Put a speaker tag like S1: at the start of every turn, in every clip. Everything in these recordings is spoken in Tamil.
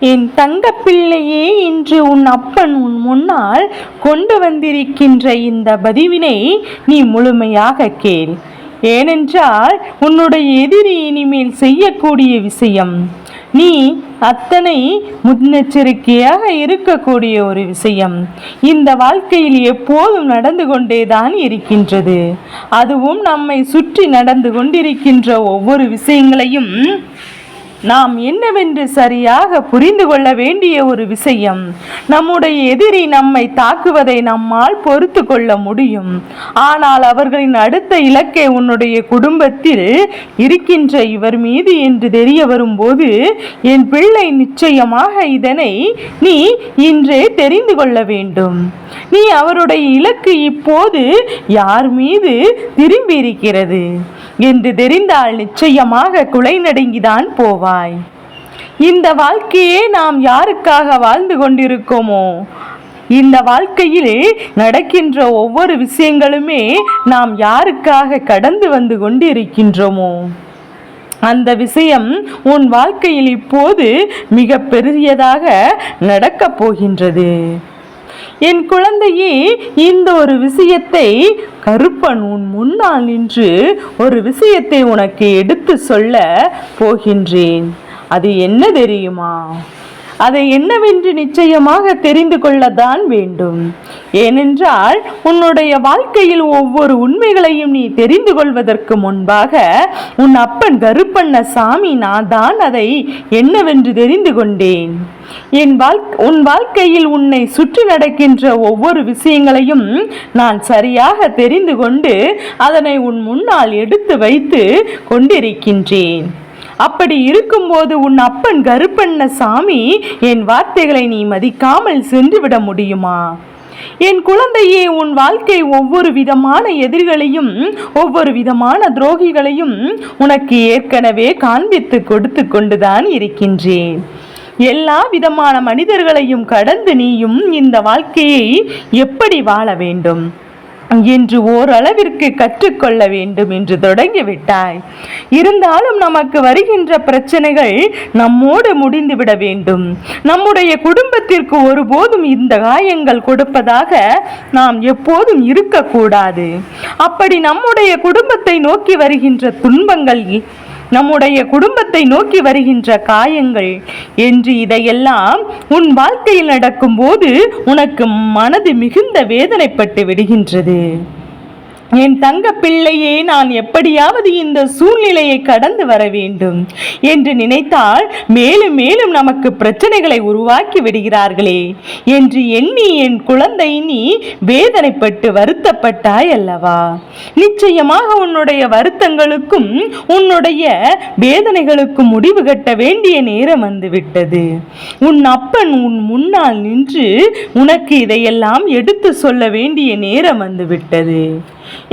S1: என் தங்கப்பிள்ளையே, இன்று உன் அப்பன் உன் முன்னால் கொண்டு வந்திருக்கின்ற இந்த பதிவினை நீ முழுமையாக கேள். ஏனென்றால் உன்னுடைய எதிரி இனிமேல் செய்யக்கூடிய விஷயம் நீ அத்தனை முன்னெச்சரிக்கையாக இருக்கக்கூடிய ஒரு விஷயம் இந்த வாழ்க்கையில் எப்போதும் நடந்து கொண்டேதான் இருக்கின்றது. அதுவும் நம்மை சுற்றி நடந்து கொண்டிருக்கின்ற ஒவ்வொரு விஷயங்களையும் நாம் என்னவென்று சரியாக புரிந்து கொள்ள வேண்டிய ஒரு விஷயம். நம்முடைய எதிரி நம்மை தாக்குவதை நம்மால் பொறுத்து கொள்ள முடியும். ஆனால் அவர்களின் அடுத்த இலக்கை உன்னுடைய குடும்பத்தில் இருக்கின்ற இவர் மீது என்று தெரிய வரும்போது, என் பிள்ளை, நிச்சயமாக இதனை நீ இன்றே தெரிந்து கொள்ள வேண்டும். நீ அவருடைய இலக்கு இப்போது யார் மீது திரும்பி இருக்கிறது என்று தெரிந்தால் நிச்சயமாக குலை நடுங்கிதான் போவாய். இந்த வாழ்க்கையே நாம் யாருக்காக வாழ்ந்து கொண்டிருக்கோமோ, இந்த வாழ்க்கையில் நடக்கின்ற ஒவ்வொரு விஷயங்களுமே நாம் யாருக்காக கடந்து வந்து கொண்டிருக்கின்றோமோ அந்த விஷயம் உன் வாழ்க்கையில் இப்போது மிக பெரியதாக நடக்கப் போகின்றது. என் குழந்தையே, இந்த ஒரு விஷயத்தை கருப்பன் உன் முன்னால் நின்று ஒரு விஷயத்தை உனக்கு எடுத்து சொல்ல போகின்றேன். அது என்ன தெரியுமா? அதை என்னவென்று நிச்சயமாக தெரிந்து கொள்ளத்தான் வேண்டும். ஏனென்றால் உன்னுடைய வாழ்க்கையில் ஒவ்வொரு உண்மைகளையும் நீ தெரிந்து கொள்வதற்கு முன்பாக உன் அப்பன் கருப்பண்ணசாமி நான் தான் அதை என்னவென்று தெரிந்து கொண்டேன். உன் வாழ்க்கையில் உன்னை சுற்றி நடக்கின்ற ஒவ்வொரு விஷயங்களையும் நான் சரியாக தெரிந்து கொண்டு அதனை உன் முன்னால் எடுத்து வைத்து கொண்டிருக்கின்றேன். அப்படி இருக்கும்போது உன் அப்பன் கருப்பண்ணசாமி என் வார்த்தைகளை நீ மதிக்காமல் சென்று விட முடியுமா? என் குழந்தையே, உன் வாழ்க்கை ஒவ்வொரு விதமான எதிரிகளையும் ஒவ்வொரு விதமான துரோகிகளையும் உனக்கு ஏற்கனவே காண்பித்து கொடுத்து கொண்டுதான் இருக்கின்றேன். எல்லா விதமான மனிதர்களையும் கடந்து நீயும் இந்த வாழ்க்கையை எப்படி வாழ வேண்டும் என்று ஓரளவிற்கு கற்றுக்கொள்ள வேண்டும் என்று தொடங்கிவிட்டாய். இருந்தாலும் நமக்கு வருகின்ற பிரச்சனைகள் நம்மோடு முடிந்துவிட வேண்டும். நம்முடைய குடும்பத்திற்கு ஒருபோதும் இந்த காயங்கள் கொடுப்பதாக நாம் எப்போதும் இருக்கக்கூடாது. அப்படி நம்முடைய குடும்பத்தை நோக்கி வருகின்ற துன்பங்கள், நம்முடைய குடும்பத்தை நோக்கி வருகின்ற காயங்கள் என்று இதையெல்லாம் உன் வாழ்க்கையில் நடக்கும்போது உனக்கு மனது மிகுந்த வேதனைப்பட்டு விடுகின்றது. என் தங்க பிள்ளையே, நான் எப்படியாவது இந்த சூழ்நிலையை கடந்து வர வேண்டும் என்று நினைத்தால் மேலும் மேலும் நமக்கு பிரச்சனைகளை உருவாக்கி விடுகிறார்களே என்று எண்ணி என் குழந்தை நீ வேதனைப்பட்டு வருத்தப்பட்டாய் அல்லவா? நிச்சயமாக உன்னுடைய வருத்தங்களுக்கும் உன்னுடைய வேதனைகளுக்கும் முடிவு கட்ட வேண்டிய நேரம் வந்துவிட்டது. உன் அப்பன் உன் முன்னால் நின்று உனக்கு இதையெல்லாம் எடுத்து சொல்ல வேண்டிய நேரம் வந்துவிட்டது.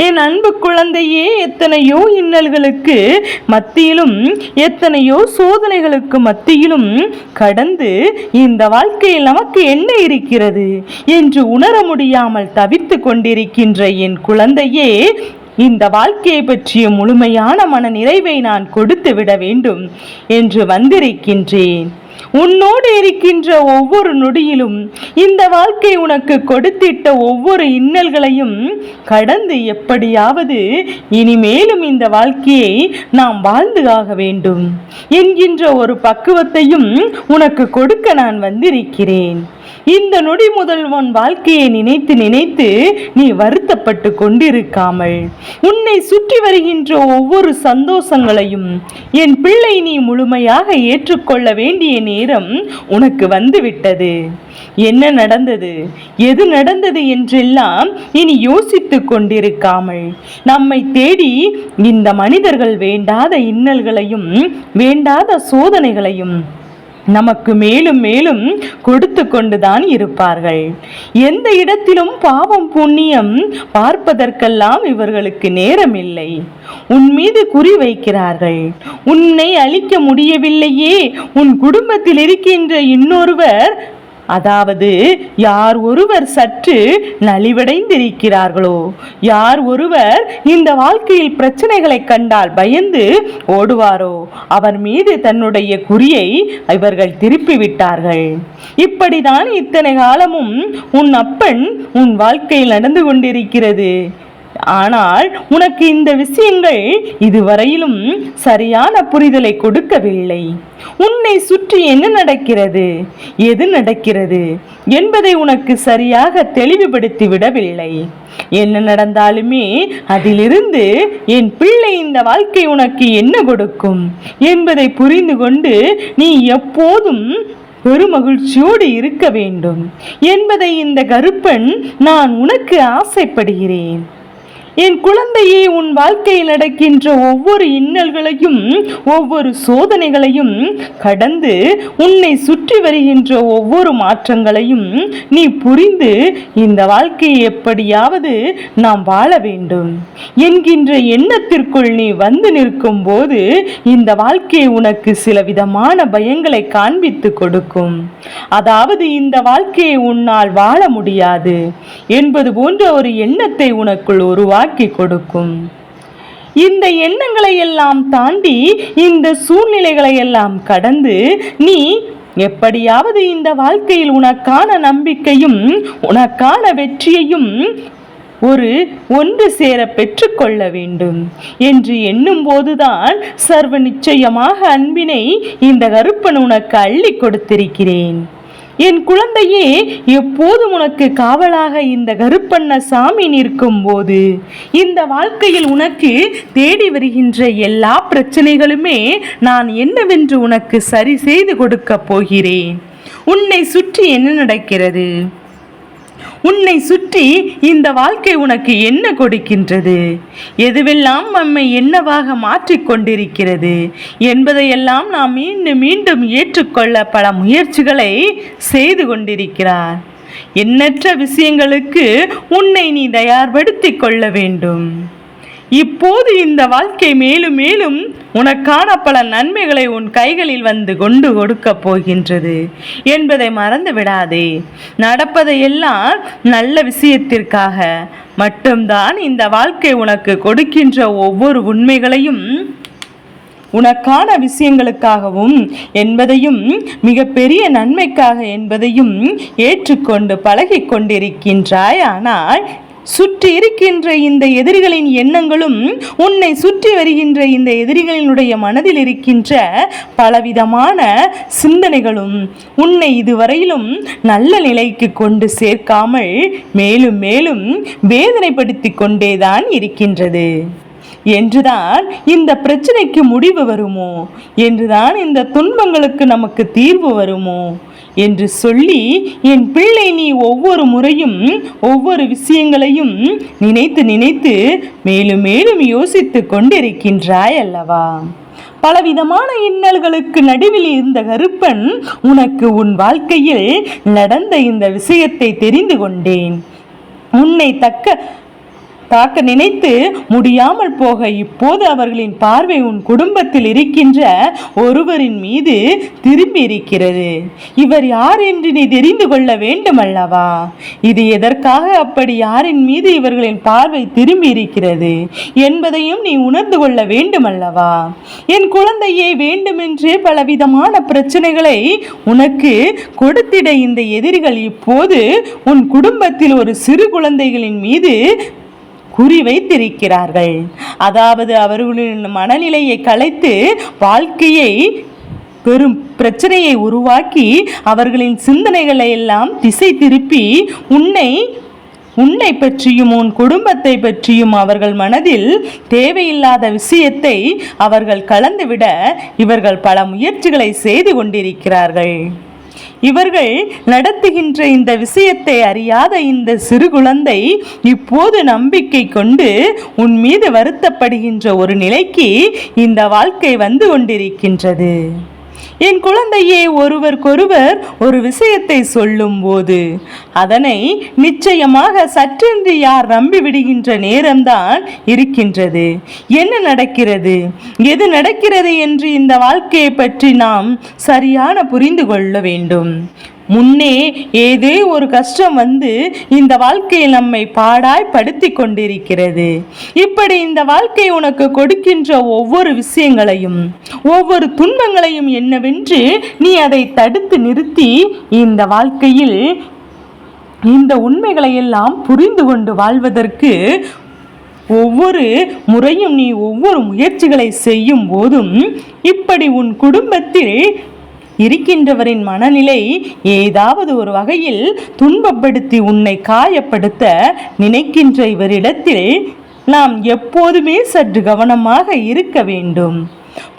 S1: என் அன்பு குழந்தையே, எத்தனையோ இன்னல்களுக்கு மத்தியிலும் எத்தனையோ சோதனைகளுக்கு மத்தியிலும் கடந்து இந்த வாழ்க்கையில் நமக்கு என்ன இருக்கிறது என்று உணர முடியாமல் தவித்து கொண்டிருக்கின்ற என் குழந்தையே, இந்த வாழ்க்கையை பற்றிய முழுமையான மன நிறைவை நான் கொடுத்து விட வேண்டும் என்று வந்திருக்கின்றேன். உன்னோடு இருக்கின்ற ஒவ்வொரு நொடியிலும் இந்த வாழ்க்கை உனக்கு கொடுத்திட்ட ஒவ்வொரு இன்னல்களையும் கடந்து எப்படியாவது இனிமேலும் இந்த வாழ்க்கையை நாம் வாழ்ந்து ஆக வேண்டும் என்கின்ற ஒரு பக்குவத்தையும் உனக்கு கொடுக்க நான் வந்திருக்கிறேன். இந்த நொடி முதல் உன் வாழ்க்கையை நினைத்து நினைத்து நீ வருத்தப்பட்டு கொண்டிருக்காமல் உன்னை சுற்றி வருகின்ற ஒவ்வொரு சந்தோஷங்களையும் என் பிள்ளை நீ முழுமையாக ஏற்றுக்கொள்ள வேண்டிய நேரம் உனக்கு வந்துவிட்டது. என்ன நடந்தது, எது நடந்தது என்றெல்லாம் இனி யோசித்து கொண்டிருக்காமல் நம்மை தேடி இந்த மனிதர்கள் வேண்டாத இன்னல்களையும் வேண்டாத சோதனைகளையும் நமக்கு மேலும் மேலும் கொடுத்து கொண்டுதான் இருப்பார்கள். எந்த இடத்திலும் பாவம் புண்ணியம் பார்ப்பதற்கெல்லாம் இவர்களுக்கு நேரம் இல்லை. உன் மீது குறி வைக்கிறார்கள். உன்னை அழிக்க முடியவில்லையே, உன் குடும்பத்தில் இருக்கின்ற இன்னொருவர் அதாவது யார் ஒருவர் சற்று நலிவடைந்திருக்கிறார்களோ, யார் ஒருவர் இந்த வாழ்க்கையில் பிரச்சனைகளை கண்டால் பயந்து ஓடுவாரோ அவர் மீது தன்னுடைய குறியை இவர்கள் திருப்பிவிட்டார்கள். இப்படிதான் இத்தனை காலமும் உன் அப்பன் உன் வாழ்க்கையில் நடந்து கொண்டிருக்கிறது. ஆனால் உனக்கு இந்த விஷயங்கள் இதுவரையிலும் சரியான புரிதலை கொடுக்கவில்லை. உன்னை சுற்றி என்ன நடக்கிறது, எது நடக்கிறது என்பதை உனக்கு சரியாக தெளிவுபடுத்தி விடவில்லை. என்ன நடந்தாலுமே அதிலிருந்து என் பிள்ளை இந்த வாழ்க்கை உனக்கு என்ன கொடுக்கும் என்பதை புரிந்து கொண்டு நீ எப்போதும் பெருமகிழ்ச்சியோடு இருக்க வேண்டும் என்பதை இந்த கருப்பன் நான் உனக்கு ஆசைப்படுகிறேன். என் குழந்தையே, உன் வாழ்க்கையில் நடக்கின்ற ஒவ்வொரு இன்னல்களையும் ஒவ்வொரு சோதனைகளையும் கடந்து உன்னை சுற்றி வருகின்ற ஒவ்வொரு மாற்றங்களையும் நீ புரிந்து இந்த வாழ்க்கையை எப்படியாவது நாம் வாழ வேண்டும் என்கின்ற எண்ணத்திற்குள் நீ வந்து நிற்கும் போது இந்த வாழ்க்கையை உனக்கு சில விதமான பயங்களை காண்பித்து கொடுக்கும். அதாவது இந்த வாழ்க்கையை உன்னால் வாழ முடியாது என்பது போன்ற ஒரு எண்ணத்தை உனக்குள் உருவாக்கி கொடுக்கும். இந்த எண்ணங்களை எல்லாம் தாண்டி இந்த சூழ்நிலைகளை எல்லாம் கடந்து நீ எப்படியாவது இந்த வாழ்க்கையில் உனக்கான நம்பிக்கையும் உனக்கான வெற்றியையும் ஒன்று சேர பெற்றுக்கொள்ள வேண்டும் என்று எண்ணும் போதுதான் சர்வ நிச்சயமாக அன்பினை இந்த கருப்பன் உனக்கு அள்ளி கொடுத்திருக்கிறேன். என் குழந்தையே, எப்போதும் உனக்கு காவலாக இந்த கருப்பண்ண சாமி நிற்கும் போது இந்த வாழ்க்கையில் உனக்கு தேடி வருகின்ற எல்லா பிரச்சனைகளுமே நான் என்னவென்று உனக்கு சரி செய்து கொடுக்க போகிறேன். உன்னை சுற்றி என்ன நடக்கிறது, உன்னை சுற்றி இந்த வாழ்க்கை உனக்கு என்ன கொடுக்கின்றது, எதுவெல்லாம் நம்மை என்னவாக மாற்றிக்கொண்டிருக்கிறது என்பதையெல்லாம் நாம் மீண்டும் மீண்டும் ஏற்றுக்கொள்ள பல முயற்சிகளை செய்து கொண்டிருக்கிறார். எண்ணற்ற விஷயங்களுக்கு உன்னை நீ தயார்படுத்தி கொள்ள வேண்டும். இப்போது இந்த வாழ்க்கை மேலும் மேலும் உனக்கான பல நன்மைகளை உன் கைகளில் வந்து கொண்டு கொடுக்க போகின்றது என்பதை மறந்து விடாதே. நடப்பதையெல்லாம் நல்ல விஷயத்திற்காக மட்டும்தான் இந்த வாழ்க்கை உனக்கு கொடுக்கின்ற ஒவ்வொரு உண்மைகளையும் உனக்கான விஷயங்களுக்காகவும் என்பதையும் மிகப்பெரிய நன்மைக்காக என்பதையும் ஏற்றுக்கொண்டு பழகி கொண்டிருக்கின்றாய். ஆனால் சுற்றி இருக்கின்ற இந்த எதிரிகளின் எண்ணங்களும் உன்னை சுற்றி வருகின்ற இந்த எதிரிகளினுடைய மனதில் இருக்கின்ற பலவிதமான சிந்தனைகளும் உன்னை இதுவரையிலும் நல்ல நிலைக்கு கொண்டு சேர்க்காமல் மேலும் மேலும் வேதனைப்படுத்தி கொண்டேதான் இருக்கின்றது. என்றுதான் இந்த பிரச்சனைக்கு முடிவு வருமோ, என்றுதான் இந்த துன்பங்களுக்கு நமக்கு தீர்வு வருமோ என்று சொல்லி என் பிள்ளை நீ ஒவ்வொரு முறையும் ஒவ்வொரு விஷயங்களையும் நினைத்து நினைத்து மேலும் மேலும் யோசித்து கொண்டிருக்கின்றாய் அல்லவா? பலவிதமான இன்னல்களுக்கு நடுவில் இருந்த கருப்பன் உனக்கு உன் வாழ்க்கையில் நடந்த இந்த விஷயத்தை தெரிந்து கொண்டேன். உன்னை தாக்க நினைத்து முடியாமல் போக இப்போது அவர்களின் பார்வை உன் குடும்பத்தில் இருக்கின்ற ஒருவரின் மீது திரும்பி இருக்கிறது. இவர் யார் என்று நீ தெரிந்து கொள்ள வேண்டும் அல்லவா? இது எதற்காக அப்படி யாரின் மீது இவர்களின் பார்வை திரும்பி இருக்கிறது என்பதையும் நீ உணர்ந்து கொள்ள வேண்டும் அல்லவா? என் குழந்தையை, வேண்டுமென்றே பலவிதமான பிரச்சனைகளை உனக்கு கொடுத்திட இந்த எதிரிகள் இப்போது உன் குடும்பத்தில் ஒரு சிறு குழந்தைகளின் மீது குறி வைத்திருக்கிறார்கள். அதாவது அவர்களின் மனநிலையை கலைத்து வாழ்க்கையை பெரும் பிரச்சனையை உருவாக்கி அவர்களின் சிந்தனைகளை எல்லாம் திசை திருப்பி உன்னை பற்றியும் உன் குடும்பத்தை பற்றியும் அவர்கள் மனதில் தேவையில்லாத விஷயத்தை அவர்கள் கலந்துவிட இவர்கள் பல முயற்சிகளை செய்து கொண்டிருக்கிறார்கள். இவர்கள் நடத்துகின்ற இந்த விஷயத்தை அறியாத இந்த சிறு குழந்தை இப்போது நம்பிக்கை கொண்டு உன் மீது வருத்தப்படுகின்ற ஒரு நிலைக்கு இந்த வாழ்க்கை வந்து கொண்டிருக்கின்றது. என் குழந்தையே, ஒருவருக்கொருவர் ஒரு விஷயத்தை சொல்லும் போது அதனை நிச்சயமாக சற்றென்று யார் நம்பிவிடுகின்ற நேரம்தான் இருக்கின்றது. என்ன நடக்கிறது, எது நடக்கிறது என்று இந்த வாழ்க்கையை பற்றி நாம் சரியான புரிந்து கொள்ள வேண்டும். முன்னே ஏதே ஒரு கஷ்டம் வந்து இந்த வாழ்க்கையில் நம்மை பாடாய் படுத்தி கொண்டிருக்கிறது. இப்படி இந்த வாழ்க்கை உனக்கு கொடுக்கின்ற ஒவ்வொரு விஷயங்களையும், ஒவ்வொரு துன்பங்களையும் என்னவென்று நீ அதை தடுத்து நிறுத்தி இந்த வாழ்க்கையில் இந்த உண்மைகளை எல்லாம் புரிந்து கொண்டு வாழ்வதற்கு ஒவ்வொரு முறையும் நீ ஒவ்வொரு முயற்சிகளை செய்யும் போதும் இப்படி உன் குடும்பத்தில் இருக்கின்றவரின் மனநிலை ஏதாவது ஒரு வகையில் துன்பப்படுத்தி உன்னை காயப்படுத்த நினைக்கின்ற இவரிடத்தில் நாம் எப்போதுமே சற்று கவனமாக இருக்க வேண்டும்.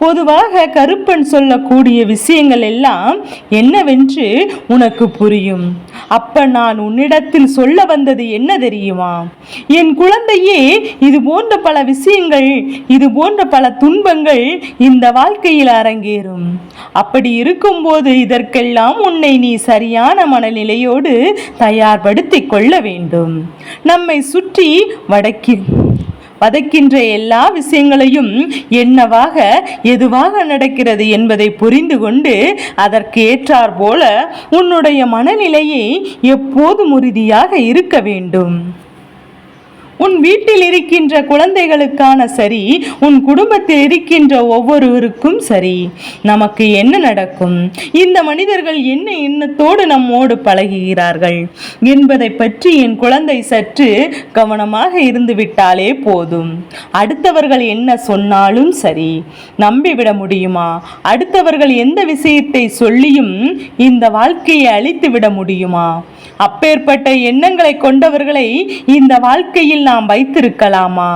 S1: பொதுவாக கருப்பன் சொல்லக்கூடிய விஷயங்கள் எல்லாம் என்னவென்று உனக்கு புரியும். அப்ப நான் உன்னிடத்தில் சொல்ல வந்தது என்ன தெரியுமா? என் குழந்தையே, இது போன்ற பல விஷயங்கள், இது போன்ற பல துன்பங்கள் இந்த வாழ்க்கையில் அரங்கேறும். அப்படி இருக்கும்போது இதற்கெல்லாம் உன்னை நீ சரியான மனநிலையோடு தயார்படுத்திக் கொள்ள வேண்டும். நம்மை சுற்றி வதக்கின்ற எல்லா விஷயங்களையும் என்னவாக எதுவாக நடக்கிறது என்பதை புரிந்து கொண்டு அதற்கு ஏற்றார் போல உன்னுடைய மனநிலையை எப்போதும் உறுதியாக இருக்க வேண்டும். உன் வீட்டில் இருக்கின்ற குழந்தைகளுக்கான சரி, உன் குடும்பத்தில் இருக்கின்ற ஒவ்வொருவருக்கும் சரி, நமக்கு என்ன நடக்கும், இந்த மனிதர்கள் என்ன எண்ணத்தோடு நம்மோடு பழகுகிறார்கள் என்பதை பற்றி என் குழந்தை சற்று கவனமாக இருந்து விட்டாலே போதும். அடுத்தவர்கள் என்ன சொன்னாலும் சரி நம்பிவிட முடியுமா? அடுத்தவர்கள் எந்த விஷயத்தை சொல்லியும் இந்த வாழ்க்கையை அழித்து விட முடியுமா? அப்பேற்பட்ட எண்ணங்களை கொண்டவர்களை இந்த வாழ்க்கையில் நாம் வைத்திருக்கலாமா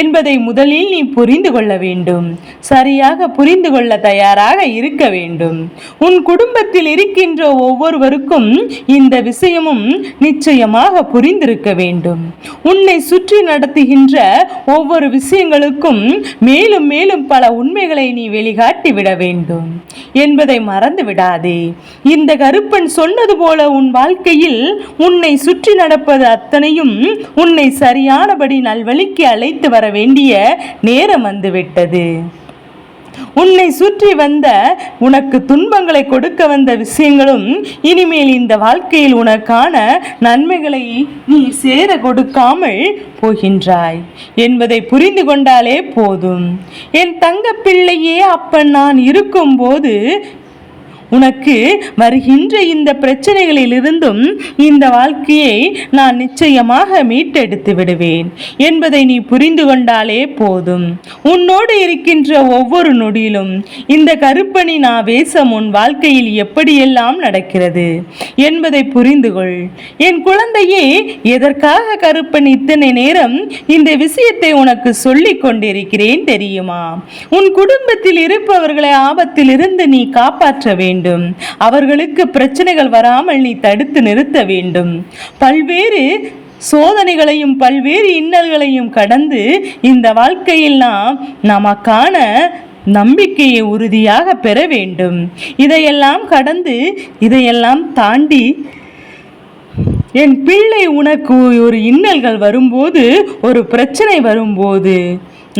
S1: என்பதை முதலில் நீ புரிந்து கொள்ள வேண்டும். சரியாக புரிந்து கொள்ள தயாராக இருக்க வேண்டும். உன் குடும்பத்தில் இருக்கின்ற ஒவ்வொருவருக்கும் இந்த விஷயமும் நிச்சயமாக புரிந்திருக்க வேண்டும். உன்னை சுற்றி நடத்துகின்ற ஒவ்வொரு விஷயங்களுக்கும் மேலும் மேலும் பல உண்மைகளை நீ வெளிக்காட்டி விட வேண்டும் என்பதை மறந்து விடாதே. இந்த கருப்பன் சொன்னது போல உன் வாழ்க்கையில் உன்னை சுற்றி நடப்பது அத்தனையும் உன்னை சரியானபடி நல்வழிக்கு அழைத்து வர வேண்டிய நேரம் வந்துவிட்டது. உன்னை சுற்றி வந்த, உனக்கு துன்பங்களை கொடுக்க வந்த விஷயங்களும் இனிமேல் இந்த வாழ்க்கையில் உனக்கான நன்மைகளை நீ சேர கொடுக்காமல் போகின்றாய் என்பதை புரிந்து கொண்டாலே போதும். என் தங்க பிள்ளையே, அப்பன் நான் இருக்கும்போது உனக்கு வருகின்ற இந்த பிரச்சனைகளிலிருந்தும் இந்த வாழ்க்கையை நான் நிச்சயமாக மீட்டெடுத்து விடுவேன் என்பதை நீ புரிந்து கொண்டாலே போதும். உன்னோடு இருக்கின்ற ஒவ்வொரு நொடியிலும் இந்த கருப்பணி ஆவேசம் உன் வாழ்க்கையில் எப்படியெல்லாம் நடக்கிறது என்பதை புரிந்து கொள். என் குழந்தையே, எதற்காக கருப்பன் இத்தனை நேரம் இந்த விஷயத்தை உனக்கு சொல்லிக் கொண்டிருக்கிறேன் தெரியுமா? உன் குடும்பத்தில் இருப்பவர்களை ஆபத்தில் இருந்து நீ காப்பாற்ற வேண்டும். அவர்களுக்கு பிரச்சனைகள் வராமல் நீ தடுத்து நிறுத்த வேண்டும். பல்வேறு சோதனைகளையும் பல்வேறு இன்னல்களையும் கடந்து இந்த வாழ்க்கையில் நாம் நமக்கான நம்பிக்கையை உறுதியாக பெற வேண்டும். இதையெல்லாம் கடந்து, இதையெல்லாம் தாண்டி என் பிள்ளை, உனக்கு ஒரு இன்னல்கள் வரும்போது, ஒரு பிரச்சனை வரும்போது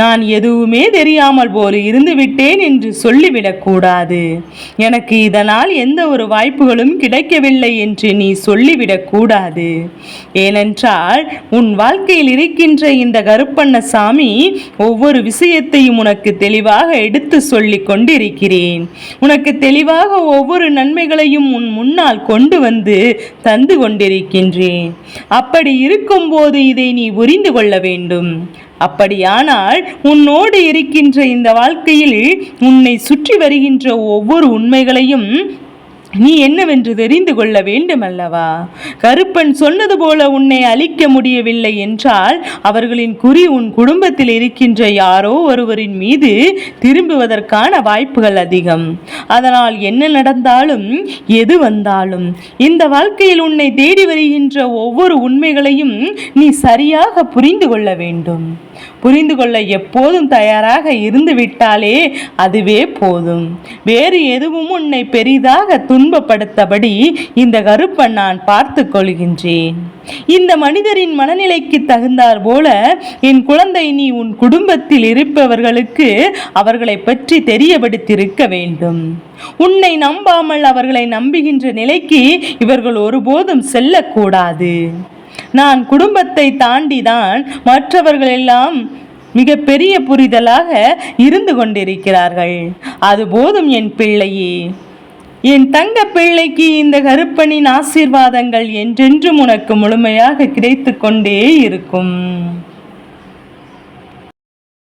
S1: நான் எதுவுமே தெரியாமல் போல இருந்து விட்டேன் என்று சொல்லிவிடக்கூடாது. எனக்கு இதனால் எந்த ஒரு வாய்ப்புகளும் கிடைக்கவில்லை என்று நீ சொல்லிவிடக்கூடாது. ஏனென்றால் உன் வாழ்க்கையில் இருக்கின்ற இந்த கருப்பண்ணசாமி ஒவ்வொரு விஷயத்தையும் உனக்கு தெளிவாக எடுத்து சொல்லி கொண்டிருக்கிறேன். உனக்கு தெளிவாக ஒவ்வொரு நன்மைகளையும் உன் முன்னால் கொண்டு வந்து தந்து கொண்டிருக்கின்றேன். அப்படி இருக்கும்போது இதை நீ புரிந்து கொள்ள வேண்டும். அப்படியானால் உன்னோடு இருக்கின்ற இந்த வாழ்க்கையில் உன்னை சுற்றி வருகின்ற ஒவ்வொரு உண்மைகளையும் நீ என்னவென்று தெரிந்து கொள்ள வேண்டும் அல்லவா? கருப்பன் சொன்னது போல உன்னை அழிக்க முடியவில்லை என்றால் அவர்களின் குறி உன் குடும்பத்தில் இருக்கின்ற யாரோ ஒருவரின் மீது திரும்புவதற்கான வாய்ப்புகள் அதிகம். அதனால் என்ன நடந்தாலும் எது வந்தாலும் இந்த வாழ்க்கையில் உன்னை தேடி வருகின்ற ஒவ்வொரு உண்மைகளையும் நீ சரியாக புரிந்து கொள்ள வேண்டும். புரிந்து கொள்ள எப்போதும் தயாராக இருந்து விட்டாலே அதுவே போதும். வேறு எதுவும் உன்னை பெரிதாக துன்பப்படுத்தபடி இந்த கருப்பன் நான் பார்த்து கொள்கின்றேன். இந்த மனிதரின் மனநிலைக்கு தகுந்தார் போல என் குழந்தை நீ உன் குடும்பத்தில் இருப்பவர்களுக்கு அவர்களை பற்றி தெரியப்படுத்தியிருக்க வேண்டும். உன்னை நம்பாமல் அவர்களை நம்புகின்ற நிலைக்கு இவர்கள் ஒருபோதும் செல்லக்கூடாது. நான் குடும்பத்தை தாண்டிதான் மற்றவர்கள் எல்லாம் மிக பெரிய புரிதலாக இருந்து கொண்டிருக்கிறார்கள். அது போதும் என் பிள்ளையே. என் தங்க பிள்ளைக்கு இந்த கருப்பனின் ஆசீர்வாதங்கள் என்றென்றும் உனக்கு முழுமையாக கிடைத்து கொண்டே இருக்கும்.